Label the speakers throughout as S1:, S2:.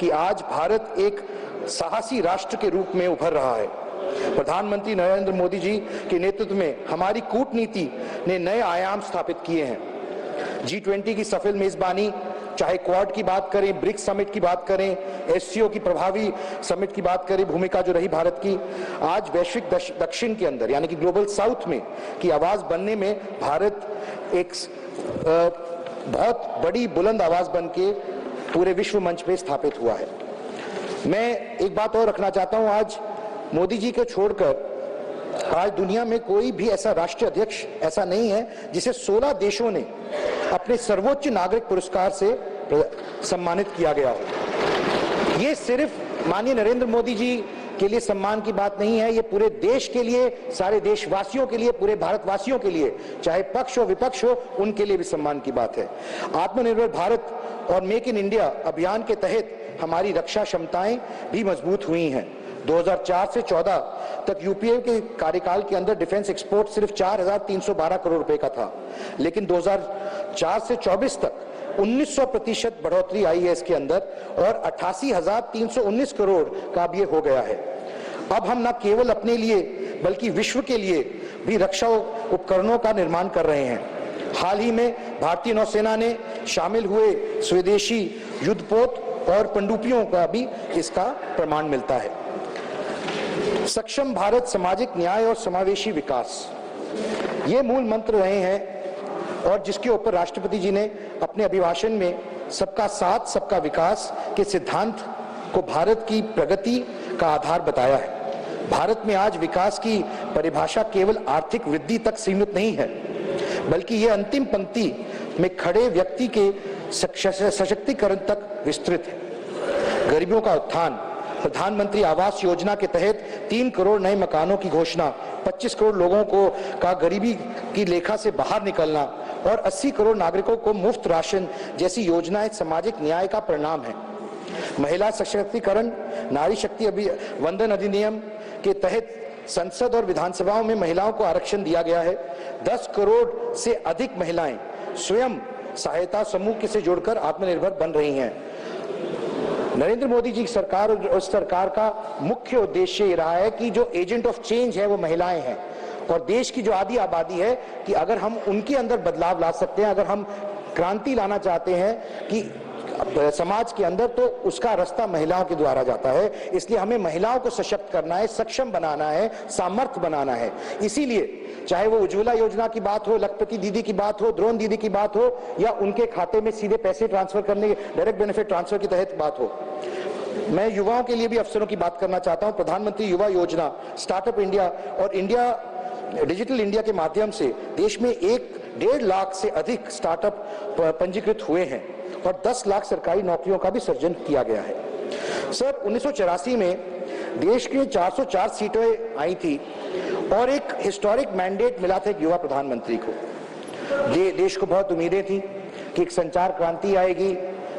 S1: कि आज भारत एक साहसी राष्ट्र के रूप में उभर रहा है। प्रधानमंत्री नरेंद्र मोदी जी के नेतृत्व में हमारी कूटनीति ने नए आयाम स्थापित किए हैं। G20 की सफल मेजबानी, चाहे क्वाड की बात करें, ब्रिक्स समिट की बात करें, SCO की प्रभावी समिट की बात करें, भूमिका जो रही भारत की, आज वैश्विक दक्षिण के अंदर यानी कि ग्लोबल साउथ में की आवाज बनने में भारत एक बहुत बड़ी बुलंद आवाज बन के पूरे विश्व मंच पे स्थापित हुआ है। मैं एक बात और रखना चाहता हूं, आज मोदी जी को छोड़कर आज दुनिया में कोई भी ऐसा राष्ट्रीय अध्यक्ष ऐसा नहीं है जिसे 16 देशों ने अपने सर्वोच्च नागरिक पुरस्कार से सम्मानित किया गया हो। ये सिर्फ माननीय नरेंद्र मोदी जी के लिए सम्मान की बात नहीं है, ये पूरे देश के लिए, सारे देशवासियों के लिए, पूरे भारतवासियों के लिए, चाहे पक्ष हो विपक्ष हो, उनके लिए भी सम्मान की बात है। आत्मनिर्भर भारत और मेक इन इंडिया अभियान के तहत हमारी रक्षा क्षमताएं भी मजबूत हुई हैं। 2004 से 14 तक यूपीए के कार्यकाल के अंदर डिफेंस एक्सपोर्ट सिर्फ 4,312 करोड़ रुपए का था, लेकिन 2004 से 24 तक 1900% बढ़ोतरी आई है इसके अंदर और 88,319 करोड़ का अब ये हो गया है। अब हम न केवल अपने लिए बल्कि विश्व के लिए भी रक्षा उपकरणों का निर्माण कर रहे हैं। हाल ही में भारतीय नौसेना ने शामिल हुए स्वदेशी युद्धपोत और पनडुब्बियों का भी इसका प्रमाण मिलता है। सक्षम भारत, सामाजिक न्याय और समावेशी विकास, ये मूल मंत्र रहे हैं और जिसके ऊपर राष्ट्रपति जी ने अपने अभिभाषण में सबका साथ सबका विकास के सिद्धांत को भारत की प्रगति का आधार बताया है। भारत में आज विकास की परिभाषा केवल आर्थिक वृद्धि तक सीमित नहीं है, बल्कि यह अंतिम पंक्ति में खड़े व्यक्ति के सशक्तिकरण तक विस्तृत है। गरीबों का उत्थान, प्रधानमंत्री आवास योजना के तहत 3 करोड़ नए मकानों की घोषणा, 25 करोड़ लोगों को का गरीबी की लेखा से बाहर निकलना और 80 करोड़ नागरिकों को मुफ्त राशन जैसी योजनाएं सामाजिक न्याय का परिणाम है। महिला सशक्तिकरण, नारी शक्ति वंदन अधिनियम के तहत संसद और विधानसभाओं में महिलाओं को आरक्षण दिया गया है। 10 करोड़ से अधिक महिलाएं स्वयं सहायता समूह से जुड़कर आत्मनिर्भर बन रही हैं। नरेंद्र मोदी जी की सरकार और सरकार का मुख्य उद्देश्य ये रहा है कि जो एजेंट ऑफ चेंज है वो महिलाएं हैं और देश की जो आधी आबादी है कि अगर हम उनके अंदर बदलाव ला सकते हैं, अगर हम क्रांति लाना चाहते हैं कि समाज के अंदर, तो उसका रास्ता महिलाओं के द्वारा जाता है। इसलिए हमें महिलाओं को सशक्त करना है, सक्षम बनाना है, सामर्थ्य बनाना है। इसीलिए चाहे वो उज्ज्वला योजना की बात हो, लखपति दीदी की बात हो, द्रोण दीदी की बात हो या उनके खाते में सीधे पैसे ट्रांसफर करने, डायरेक्ट बेनिफिट ट्रांसफर के तहत बात हो। मैं युवाओं के लिए भी अवसरों की बात करना चाहता हूं। प्रधानमंत्री युवा योजना, स्टार्टअप इंडिया और डिजिटल इंडिया के माध्यम से देश में 1.5 लाख से अधिक स्टार्टअप पंजीकृत हुए हैं और 10 लाख सरकारी नौकरियों का भी सृजन किया गया है। सर, 1984 में देश के 404 सीटें आई थी और एक हिस्टोरिक मैंडेट मिला था एक युवा प्रधानमंत्री को। देश को बहुत उम्मीदें थी कि एक संचार क्रांति आएगी,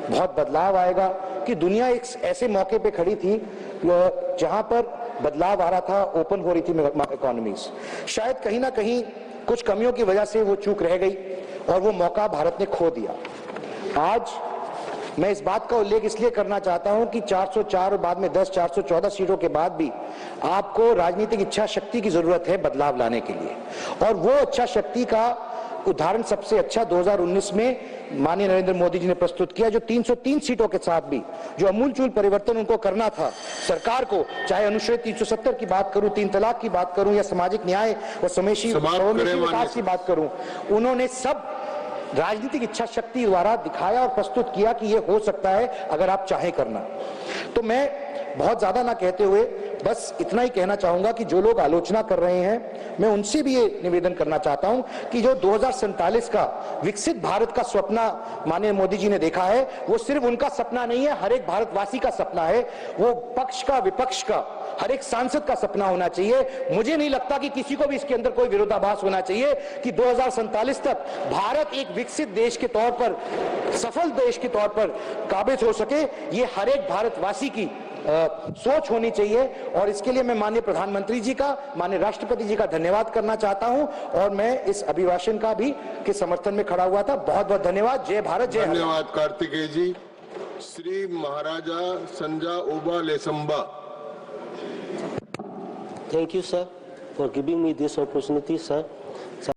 S1: बहुत बदलाव आएगा, कि दुनिया एक ऐसे मौके पे खड़ी थी जहां पर बदलाव आ रहा था, ओपन हो रही थी इकोनॉमीज। शायद कहीं ना कहीं कुछ कमियों की वजह से वो चूक रह गई और वो मौका भारत ने खो दिया। आज मैं इस बात का उल्लेख इसलिए करना चाहता हूं कि 404 और बाद में 414 सीटों के बाद भी आपको राजनीतिक इच्छा शक्ति की जरूरत है बदलाव लाने के लिए, और वो इच्छा शक्ति का उदाहरण सबसे अच्छा 2019 में माननीय नरेंद्र मोदी जी ने प्रस्तुत किया, जो 303 सीटों के साथ भी जो अमूलचूल परिवर्तन उनको करना था सरकार को, चाहे अनुच्छेद 370 की बात करूं, 3 तलाक की बात करूं या सामाजिक न्याय और समावेशी विकास की बात करूं, उन्होंने सब राजनीतिक इच्छा शक्ति द्वारा दिखाया और प्रस्तुत किया कि यह हो सकता है अगर आप चाहें करना। तो मैं बहुत ज्यादा ना कहते हुए बस इतना ही कहना चाहूंगा कि जो लोग आलोचना कर रहे हैं, मैं उनसे भी ये निवेदन करना चाहता हूं कि जो 2047 का विकसित भारत का सपना माननीय मोदी जी ने देखा है, वो सिर्फ उनका सपना नहीं है, हर एक भारतवासी का सपना है। वो पक्ष का विपक्ष का हर एक सांसद का सपना होना चाहिए। मुझे नहीं लगता कि किसी को भी इसके अंदर कोई विरोधाभास होना चाहिए कि 2047 तक भारत एक विकसित देश के तौर पर, सफल देश के तौर पर काबिज हो सके। ये हर एक भारतवासी की सोच होनी चाहिए और इसके लिए मैं माननीय प्रधानमंत्री जी का, माननीय राष्ट्रपति जी का धन्यवाद करना चाहता हूं और मैं इस अभिभाषण का भी के समर्थन में खड़ा हुआ था। बहुत बहुत धन्यवाद। जय भारत, जय।
S2: धन्यवाद कार्तिकेय जी। श्री महाराजा संजा ओबा लेसंबा.
S3: Thank you, sir, for giving me this opportunity, sir.